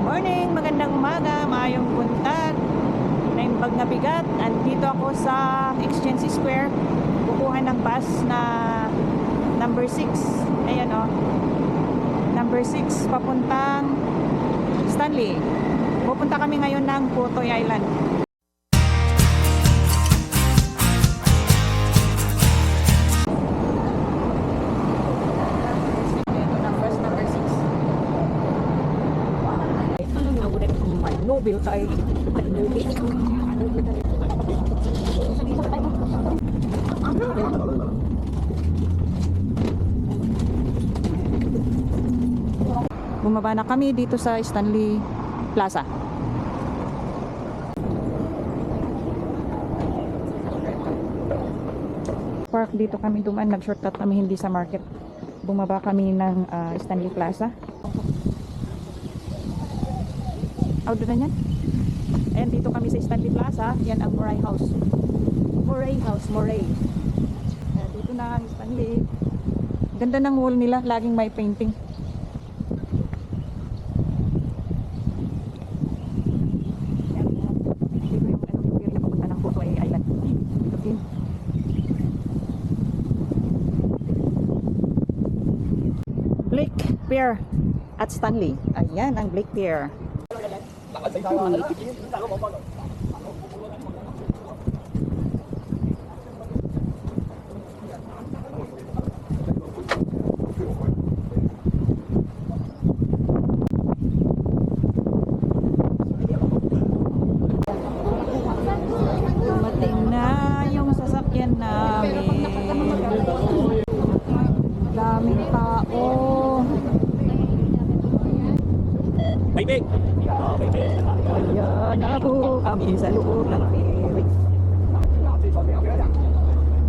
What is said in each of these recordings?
Morning, magandang umaga, maayong buntag. Naimbag na bigat. Andito ako sa Exchange Square. Kukuha ng bus na number 6. Ayan o. Number 6 papuntang Stanley. Pupunta kami ngayon ng Putoy Island. Nobel tayo. Bumaba na kami dito sa Stanley Plaza. Park dito kami dumaan, nag-shortcut kami hindi sa market. Bumaba kami ng Stanley Plaza. Doon na yan. Ayan, dito kami sa Stanley Plaza. Yan ang Moray House. Moray House, Moray. Ayan, dito na ang Stanley. Ganda ng wall nila. Laging may painting. Ayan, dito yung pier na papunta ng Putoy Island. Dito din. Blake Pier at Stanley. Ayan ang Blake Pier. Dumating na yung sasakyan namin. Daming tao. Baby! Ayan na po kami sa loob ng ferry.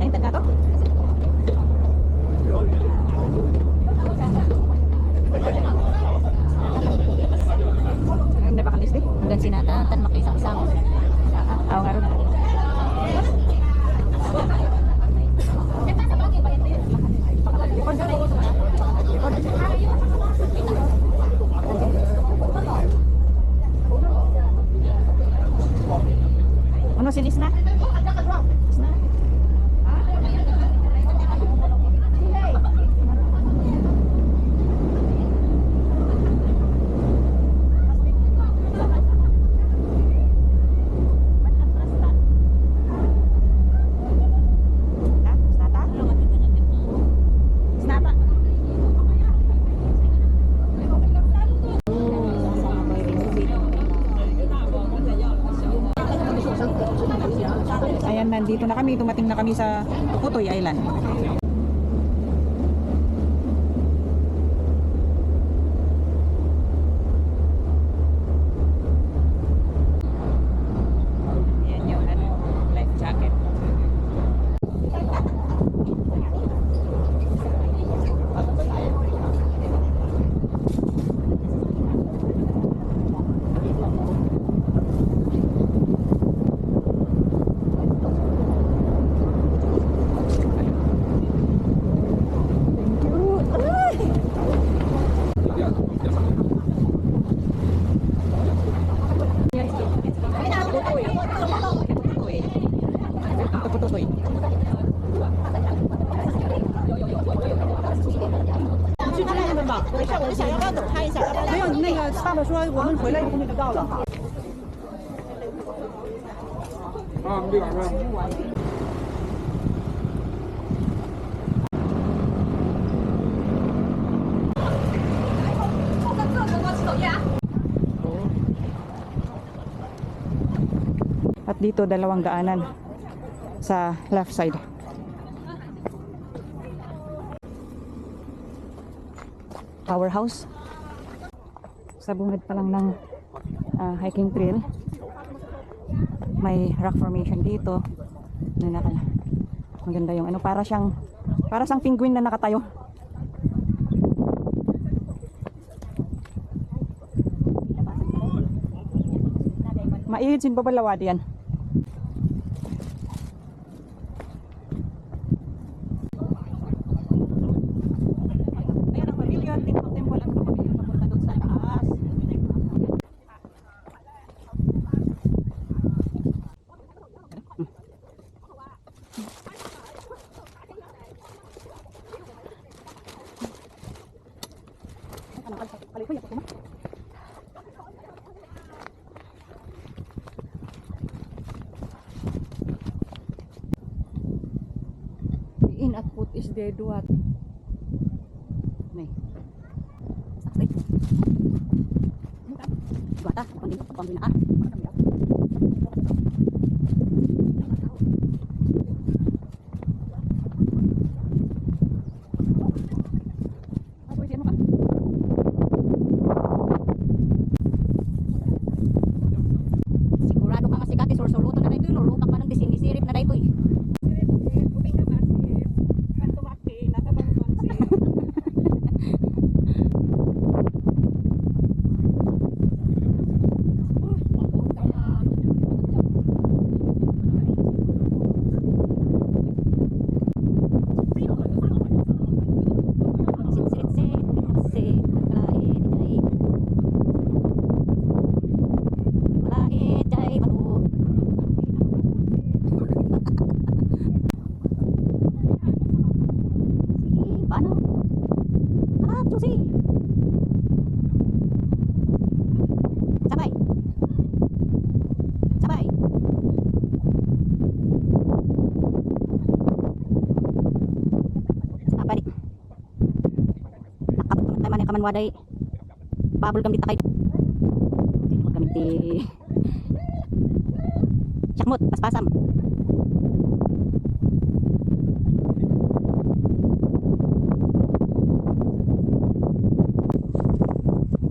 Ay, tanda to? Hindi pa kalis eh. Hanggang sinata, tan makisang-isang. Oo nga rin. Ano sinis na? Isna. Ayan, nandito na kami, dumating na kami sa Putoy Island. Ayan yung life jacket. At dito dalawang daanan sa left side. Powerhouse. Sa bungad pa lang ng hiking trail. May rock formation dito. Maganda yung ano, para siyang penguin na nakatayo. Maihid sin babalawad yan. Ayan ang pavilion, temple at pavilion papunta doon sa taas. In at put is there duat. Nih. Sakti. Duata, pambina. Sigurado ka masigati sur-suruto na daytoy, lulutak man ang disinisirip na daytoy. Paano? Ah, Chusi! Sabay! Sabay! Sabay! Nakabot naman tayo kaman waday. Babul kami takay. Babul kami ti... Syakmut, paspasam.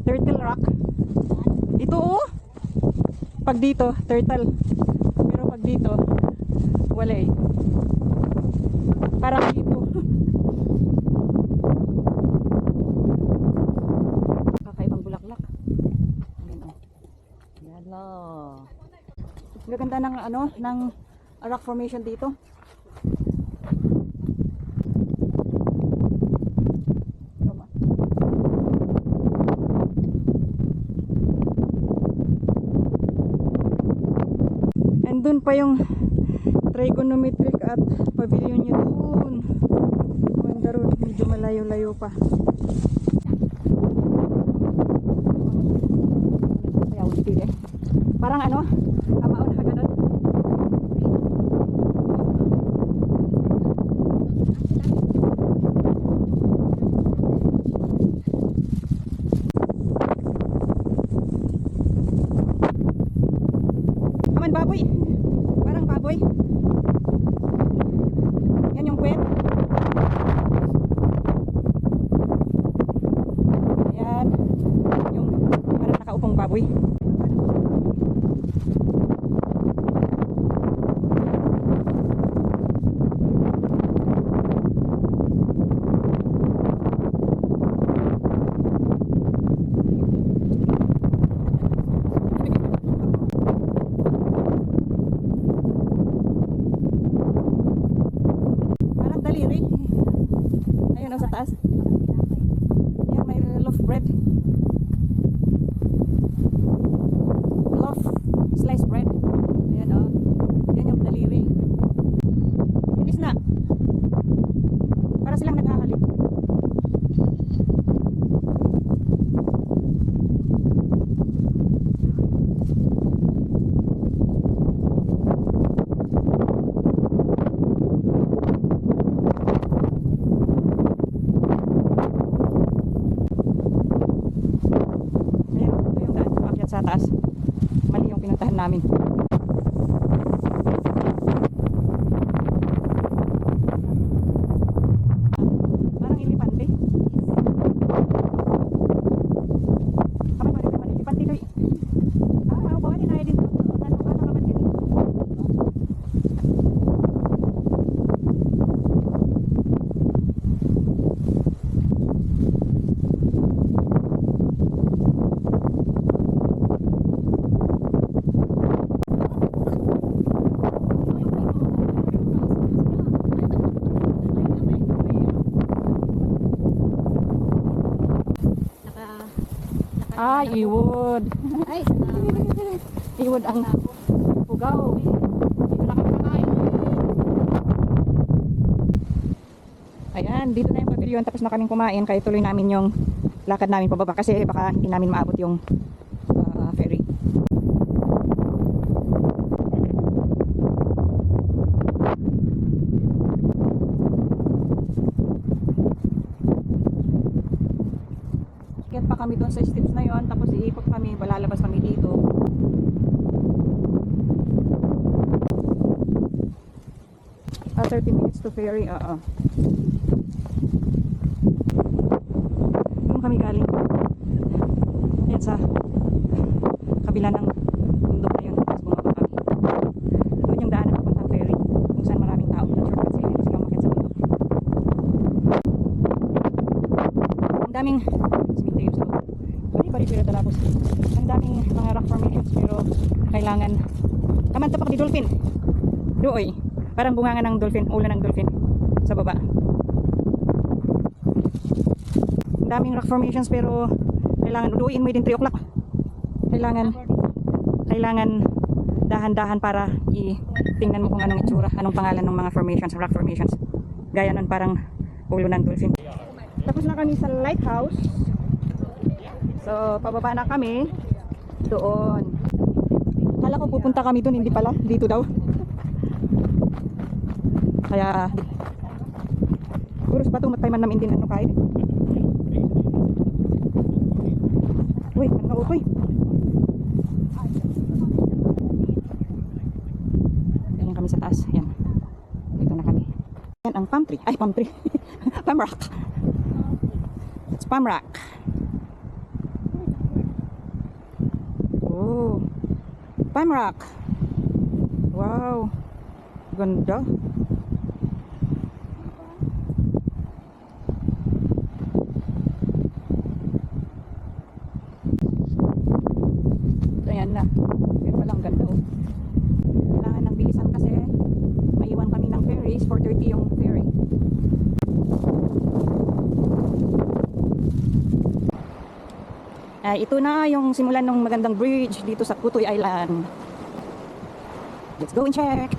Turtle Rock. Ito oh. Pag dito, turtle. Pero pag dito, wala eh. Parang dito. Kakaibang bulaklak. Ayan o. Yan o. Gaganda ng ano, ng rock formation dito. And dun pa yung trigonometric at pavilion nyo dun. Ganda ron, medyo malayo-layo pa. Ayaw, pili. Parang ano, amaon na kagad. Kaman baboy. Parang baboy. Yan yung kwet. Ayan. Yung parang nakaupong baboy. Parang daliri. Ayun o sa taas. Yan, may loaf bread. Loaf sliced bread. Ayan o. Yan yung daliri. Ilis na. Para silang naghahalip. Ayan, ito yung daan. Akyat sa taas. Mali yung pinuntahan namin. Parang ilipante. Kamay balik naman ilipante doy. Ah, bawa din ay din. Ano ka naman din. Ah, iwod. Ay, Iwod ang pugaw. dito na kami kakain. Ayan, dito na yung pavilion. Tapos na kaming kumain. Kaya tuloy namin yung lakad namin pababa kasi baka hindi namin maabot yung ferry. Get pa kami doon sa steps na yon, tapos iikot kami, lalabas kami dito. 30 minutes to ferry, Doon kami galing. Ayan sa kabila ng bundok na yun. Tapos bumaba kami. Doon yung daan na papuntang ferry. Kung saan maraming tao. Na-shortcut sila kasi umakyat sa bundok. Ang daming cemetery sa loob. Bari-bari pero talapos. Ang daming mga rock formations pero kailangan kamanta pa di dolphin. Doy. Parang bunganga ng dolphin, ulo ng dolphin sa baba. Ang daming rock formations pero kailangan uduin mo din 3 o'clock. Kailangan dahan-dahan para tingnan mo kung anong itsura, anong pangalan ng mga formations, rock formations. Gaya nun parang ulo ng dolphin. Tapos na kami sa lighthouse. So, pababa na kami doon. Kala ko pupunta kami doon, hindi pala, dito daw. Kaya kurus pa ito matay man namin din ano kahit. Uy, ano utoy? Ganyan kami sa taas. Yan. Dito na kami. Yan ang palm tree. Ay, palm tree. Palm rock. It's palm rock. Oh. Palm rock. Wow. Ganda. Ayan na. Pero walang ganda oh. Kailangan ng bilisan kasi maiwan kami ng ferry. 4:30 yung ferry. Ito na yung simulan ng magandang bridge dito sa Kutoy Island. Let's go and check.